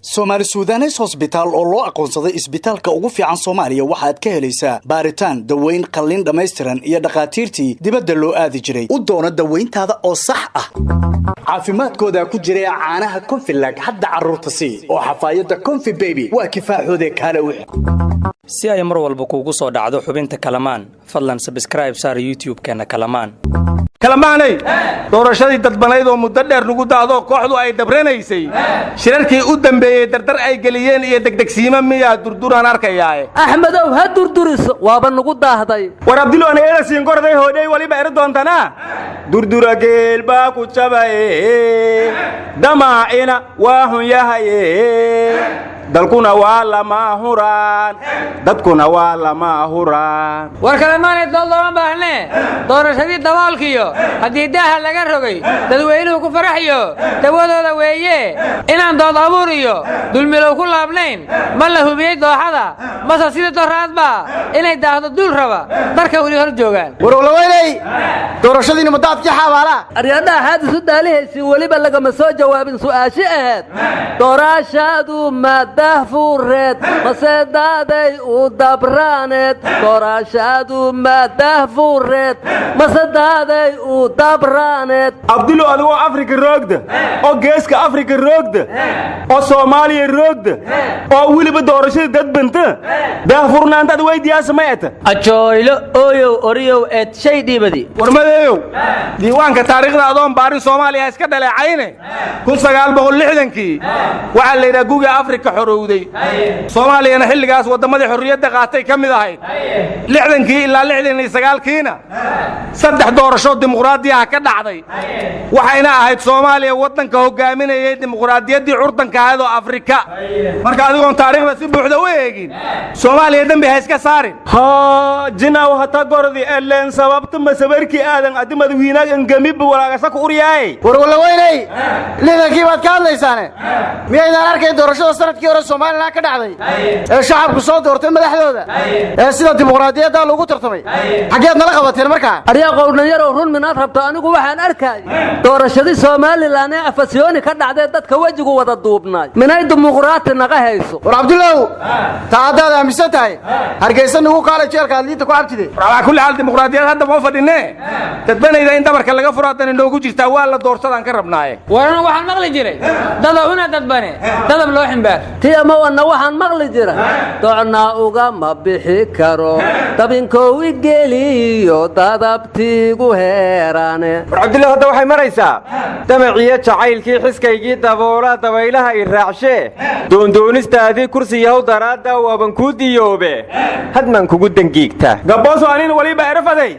Somali Sudanes Hospital oo loo aqoonsaday isbitaalka ugu fiican Soomaaliya waxaad ka helaysaa baaritaan daweyn qalliin dhameystiran iyo dhaqaatiirtii dibadda loo aadi jiray u doona daweyntaada oo sax ah caafimaadkooda ku jiray caanaha Confilag hadda carruurta si oo xafaayada Confi Baby waa kifaaxoode kala wix si ay mar walba kuugu soo dhacdo xubinta Kalamaan fadlan subscribe saar YouTube-keena Kalamaan kalamaanay doorashadii dadbaneyd oo muddo dheer lagu daado kooxdu ay dabranaysay shirarkii u dambeeyay dardar ay galiyeen iyo degdegsiima miya durduraan arkayaaye axmedow ha durduriso waaba nagu daahday war abdilo aan eelasiin gorday hoodey waliba eri doontana durdura geel baa ku jabay damaacina waa xun yahaye dalkuna waa lama huraan dadkuna waa lama huraan war kalamaanay dooldooma baahne doorashadii dawaalkiyo haddii daaha laga rogay dadweynuhu ku faraxiyo dawadooda weeye inaan dood abuur iyo dulmilow ku laabnayn ma la hubiyey dooxada mase sida doraadba inay daahdo dul raba darka weli hor joogaan warwalaweynay doorashadiina madaadkii xabaala aryadhaha xaadisu daalihaysi weliba lagama soo jawaabin su'aashi ahayd doorashadu madahfureed mase daaday u dabraaneed doorashadu madahfureed mase daaday u dabraaneed abdilo adigoo afrika roogda oo geeska afrika roogda oo soomaaliya roogda oo weliba doorashada dadbanta daahfurnaantaad weydiyaasa ma eta ajooylo ooyow oriyow eed shay dhiibadi warmadeeyow diiwaanka taariikhda adoon baarin soomaaliya iska dhaleecayne 1960kii waxaa la yidhaha guga afrika xorowday soomaaliyana xilligaas waddamadii xorriyadda qaatay ka mid ahayd 60kii ilaa 69kiina saddex doorasho dimuqraadiyaha ka dhacday waxayna ahayd Soomaaliya waddanka hogaaminayay dimuqraadiyaddii curdanka ahayd oo Afrika marka adigoon taariikhda si buuxda u eegin Soomaaliya dambi ha iska saarin ha jinaw hata gordi eleen sababta masabarkii aadan adimad wiinagan gamib walaaga ku uriyay war wala weynay lidankii baad ka hadlaysaane miyaydan arkay doorashada sanadkii hore Soomaaliya ka dhacday ee shacabku soo doortay madaxdooda ee sida dimuqraadiyadda lagu tartamay xageed nala qabateen marka ariya qowlan yar oo run minaad rabto anigu waxaan arkay doorashadii Soomaaliland ee afasiyooni ka dhacday dadka wajigu wada duubnay minay dimuqraati naga hayso war abdullah taadaada amisatahay hargeysan ugu kaalay jeelka adliinta ku cabtide wala kulli hal dimuqraadiyad hadda ma fadhinee dadbanayda in dabarka laga furaadan inoogu jirtaa waa la doorsadaan ka rabnaaye warana waxaan maqli jiray dada una dadbane dadab loo ximbaar tiyama wana waxaan maqli jiray doona uga ma bixi karo dabinkoowi geliyo dadabtiigu heerane war abdullah hadda waxay maraysaa damaciye jacaylkii xiskaygii daboola dabaylaha i raacshe doondoonistaadii kursiyahow daraadda waaban kuu diyoobe hadman kugu dangiigta gabooso anin waliba erafaday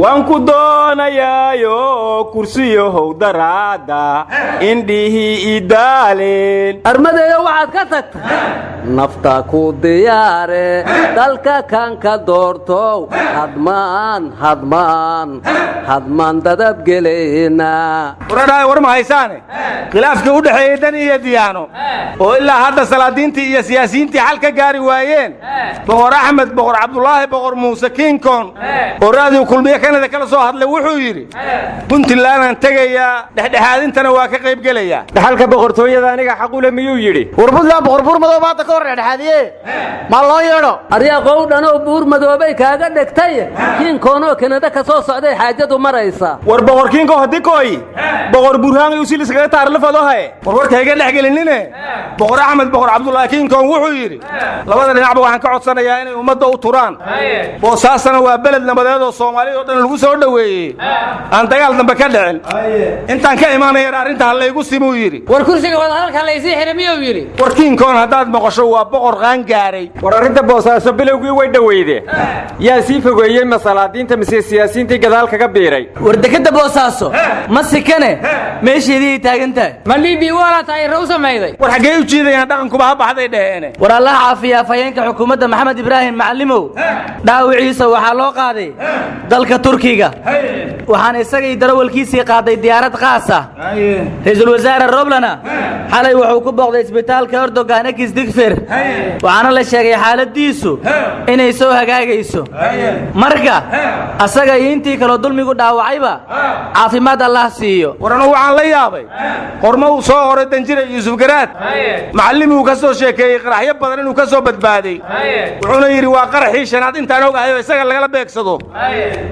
waan ku doonayaayo kursiyahow daraadda indhihii idaaleen armadeeyo waxaad ka tagtay nafta ku diyaare dalka kan ka doortow hadmaan dadab gelayna waradhaay war ma haysaane khilaafkii u dhaxeeyay dan iyo diyaano oo ilaa hadda salaadiintii iyo siyaasiyiintii xal ka gaari waayeen boqor axmed boqor cabdulaahi boqor muuse kiinkon oo raadiyo kulmiye kanada kala soo hadlay wuxuu yidhi puntlandaan tegayaa dhexdhexaadintana waa ka qayb gelayaa dhaxalka boqortooyada aniga xaqule miyuu yidhi war puntland boqor buur madoob hadda ka hor dhexdhexaadiye ma loo yeedho aryaa qowdhanoo buur madoobay kaaga dhegtay kiinkoonoo kanada ka soo socday xaajadu maraysa war boqor kiinko hadii kooy boqor burhaan uu si iskaga taarlafado hay war warkayga dhexgelinine boqor axmed boqor cabdulaahi kiinkon wuxuu yidhi labada dhinacba waxaan ka codsanayaa inay ummadda u turaan boosaasana waa beled nabadeed oo Soomaaliya oo dhan lagu soo dhaweeyay aan dagaal dambe ka dhicin intaan ka imaanayay arrinta hal igu simuu yidhi war kursiga wada halka la isii xirmiyay yidhi war kiinkon hadaad maqasho waa boqor qaan gaaray war arrinta boosaaso bilowgii way dhaweeyde yaa sii fogeeyay masalaadiinta mise siyaasiyiintii gadaal kaga biiray war dekada boosaaso ma sikane meesheedii taagantahay ma liibi wala taay raw sameeyay war xagee u jeedayaan dhaqankuba ha baxday dheene war Allah caafiya fayeenka xukuumadda Maxamed Ibrahim Macallimow dhaawiciisa waxa loo qaaday dalka Turkiga waxaan isagay darawalkiisii qaaday diyaarad qaas ah ra'iisul wasaare Roblana xalay wuxuu ku booqday isbitaalka Erdogan joogaan ekis digfir waxaana la sheegay xaaladiisu inay soo hagaagayso marka asaga iyo intii kaloo dulmigu dhaawacayba caafimaad allah siiyo waranu waxaan la yaabay qormo uu soo horay danjira yuusuf garaad macallimi uu ka soo sheekeeyey qaraxyo badan inuu ka soo badbaaday wuxuuna yidhi waa qaraxii shanaad intaan ogahay oo isaga lagala beegsado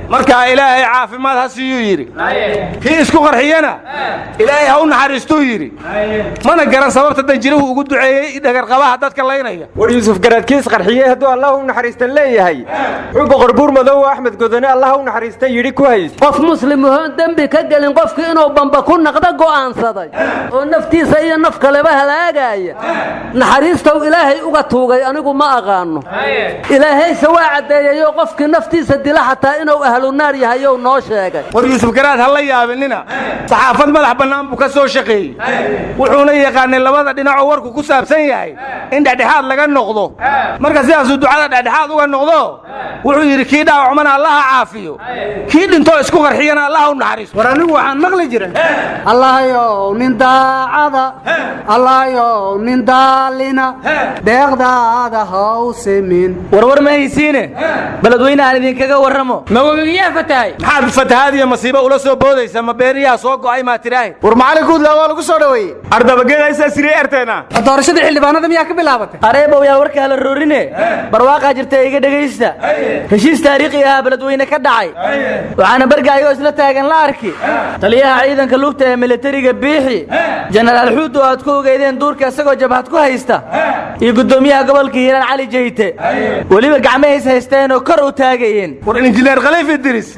markaa ilaahay caafimaad ha siiyuu yidhi kii isku qarxiyana ilaahay ha u naxariistuu yidhi mana garan sababta danjiruhu ugu duceeyey dhagarqabaha dadka laynaya war yuusuf garaad kiis qarxiyey hadduu allah u naxariistan leeyahay wuxuu boqor buur madow oo axmed godone allah u naxariista yidhi ku hayst qof muslim ahoon dembi ka gelin qofkii inuu bamba ku naqda go'aansaday oo naftiisa iyo naf kaleba halaagaya naxariistow ilaahay uga tuugay anigu ma aqaano ilaahayse waa caddeeyayoo qofkii naftiisa dila xataa inuu ahlu naar yahayow noo sheegay war yuusuf garaad ha la yaabinina saxaafad madax bannaan buu ka soo shaqeeyey wuxuuna yaqaanay labada dhinacoo warku ku saabsan yahay in dhexdhexaad laga noqdo marka sidaasuu ducada dhexdhexaad uga noqdo wuxuu yidhi kii dhaawacmana allaha caafiyo kii dhintoo isku qarxiyana allaha u naxariisto war anigu waxaan maqli jiray allahayow nin daacada allahayow nin daalina deeqdaada hawsimin warwar ma haysiine beledweyne aan idinkaga warramo ma webigiyaa fatahay maxaad fatahaad iyo masiibo ula soo boodaysa ma beeriyaa soo go'ay maa tidhaahi war macalin guudla waa lagu soo dhaweeyey ardabageedaysaa sirey erteena doorashadii xildhibaanada miyaa ka bilaabatay areebow yaa warkaa la roorine barwaaqaa jirta iga dhegaysta heshiis taariikhi ahaa beledweyne ka dhacay waxaana bargaayoo isla taagan la arki taliyaha ciidanka lugta ee militariga biixi jenaraal xuud oo aad ku ogeydeen duurka isagoo jabhad ku haysta iyo guddoomiyaha gobolka hiiraan cali jeyte weliba gacmahays haysteen oo kor u taagayeen war injineer khaliif idris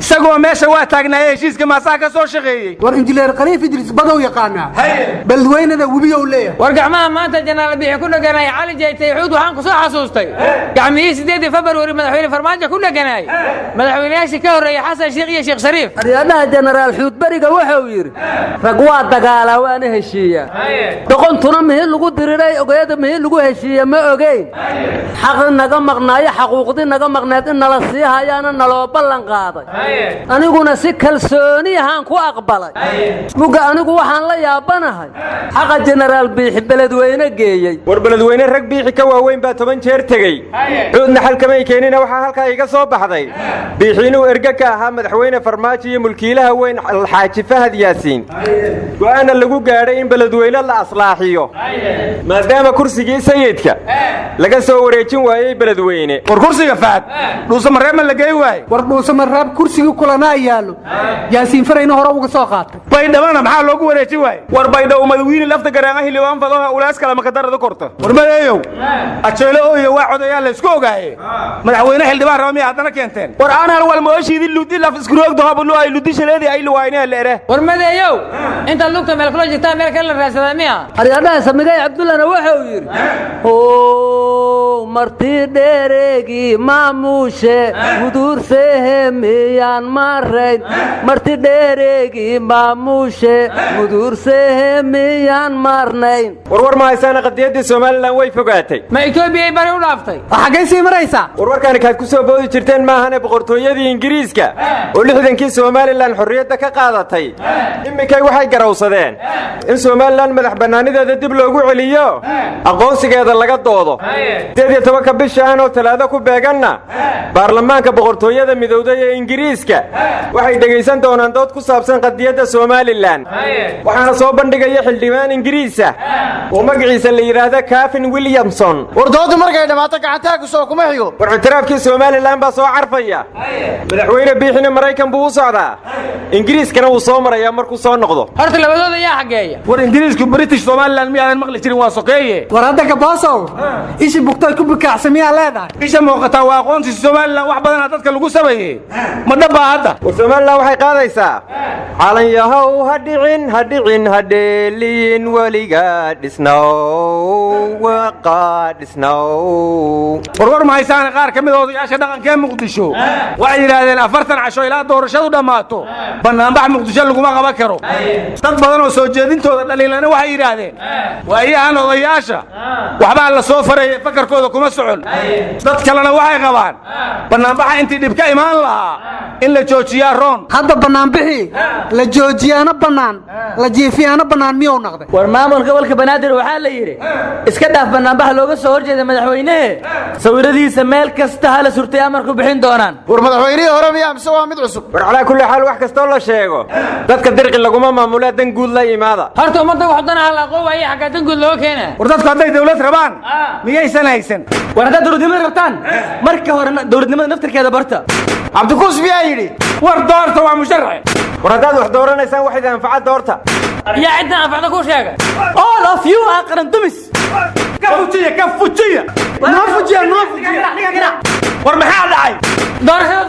isagoo meesha waa taagnaayey heshiiska maasaha ka soo shaqeeyey war injineer khaliif idris badow yaqaanaa beledweynada webiyow leeyahay war gacmaha maanta jenaraal biixi ku dheganaay cali jeyte xuud waxaan ku soo xasuustay gacmihii 8 February madaxweyne farmaajo ku dheganaay madaxweynayaashii ka horreeyay xasan sheekh iyo sheekh shariif aryaadaha jenaraal xuud beriga wuxuu yidhi rag waa dagaalaa waana heshiiya doqontuna mihin lagu diriray ogeeda mihin lagu heshiiya ma ogeyn xaqi naga maqnaayo xaquuqdi naga maqneed in nala sii hayaana naloo ballan qaaday aniguna si kalsooniyahaan ku aqbalay muga anigu waxaan la yaabanahay xaqa jenaraal biixi beledweyne geeyey war beledweyne rag biixi ka waaweyn baa 10 jeer tegey cuudna xalkamay keenina waxaa halkaa iga soo baxday biixi inuu erga ka ahaa madaxweyne farmaajo iyo mulkiilaha weyn alxaaji fahad yaasiin go'aana lagu gaadhay in beledweyne la aslaaxiyo maadaama kursigii sayidka laga soo wareejin waayey beledweyne war kursiga fahad dhuusa mareebma la geey waay war dhuusa mareeb kursigii kulanaa yaallo yaasiin farayna hore uga soo qaatay baydhabana maxaa loogu wareejin waay war baydhaw madawiine lafta garaanga hiliwaan fadaha ulaas kala makadarada korta war madeeyow ajeelo ooyo waa codayaa la isku ogaaye madaxweyne xildhibaan raba miya haddana keenteen war aanal wal mooshiidii ludi laf iskuroogdo hablu ay ludi shaleedii ay luwaynee leere war madeeyow inta lugta meel kula jirtaa meel kale la raadsadaa miya aryaadaha samigay cabdullahna wuxuu yidhi oo martii dheereegii maamuushe muduurseehe miyaan marayn martii dheereegii maamuushe muduurseehe miyaan marnayn warwar ma haysaana qadiyadii somalilan way fogaatay ma etoobiyay bari u dhaaftay xaggay sii maraysaa warwarkaani kaad ku soo boodi jirteen maahane boqortooyadii ingiriiska oo 60kii somalilan xorriyadda ka qaadatay iminkay waxay garawsadeen in somalilan madax bannaanideeda dib loogu celiyo aqoonsigeeda laga doodo 18 bishaan oo talaado ku beeganna baarlamaanka boqortooyada midowday ee ingiriiska waxay dhegaysan doonaan dood ku saabsan qadiyadda somalilan waxaana soo bandhigaya xildhibaan ingiriisa oo magaciisa la yidhaahda Kevin Williamson war doodu markay dhamaato gacantaa ku soo kuma xigo war ictiraafkii somalilan baa soo carfaya madaxweyne biixina maraykan buu u socdaa ingiriiskana wuu soo marayaa markuu soo noqdo horta labadooda ayaa xageeya war ingiriisku british somaliland miyaadan maqli jirin waa sokeeye war hadda gaboosow ishi bugtay ku bikaacsan miyaa leedahay isha muuqataa waa aqoonsi somaliland wax badanaa dadka lagu sameeyey ma dhabbaa hadda war somaliland waxay qaadaysaa calan yahow hadhicin hadheeliyin weliga dhisnow warwar ma haysaana qaar ka mid a odayaasha dhaqanka ee muqdisho waxay yidhaahdeen 40 casho ilaa doorashadu dhammaato bannaanbax muqdisho laguma qaban karo dad badan oo soo jeedintooda dhaliilana waxay yidhaahdeen waayahan odayaasha waxbaa la soo farayay fakarkooda danahooda kuma socon dad kalena waxay qabaan bannaanbaxa intii dhib ka imaan lahaa in la joojiyaa roon hadda bannaanbixii la joojiyaana bannaan la jiifiyaana bannaan miyuu noqday war maamulka gobolka banaadir waxaa la yidhi iska dhaaf bannaanbaxa looga soo horjeeda madaxweynehe sawiradiisa meel kasta hala surtay amarku bixin doonaan war madaxweynihii hore miyaa mise waa mid cusub war calaa kulli xaal wax kastoo la sheego dadka dirqi laguma maamulaa dan guud la yimaada horta ummadda wax danaha la aqoobaya xaggaa dan guud loo keena war dadku hadday dawlad rabaan miyaysan haysan war haddaad dowladnimada rabtaan marka hore dowladnimada naftirkeeda barta cabdikuus miyaa yidhi war doorta waa musharax war haddaad wax dooranaysaan wax idin anfaca doorta yaa ciddan anfacda kuu sheega all of you are qaran dumis ka fujiya noo fujiya war maxaa dhacay doorashada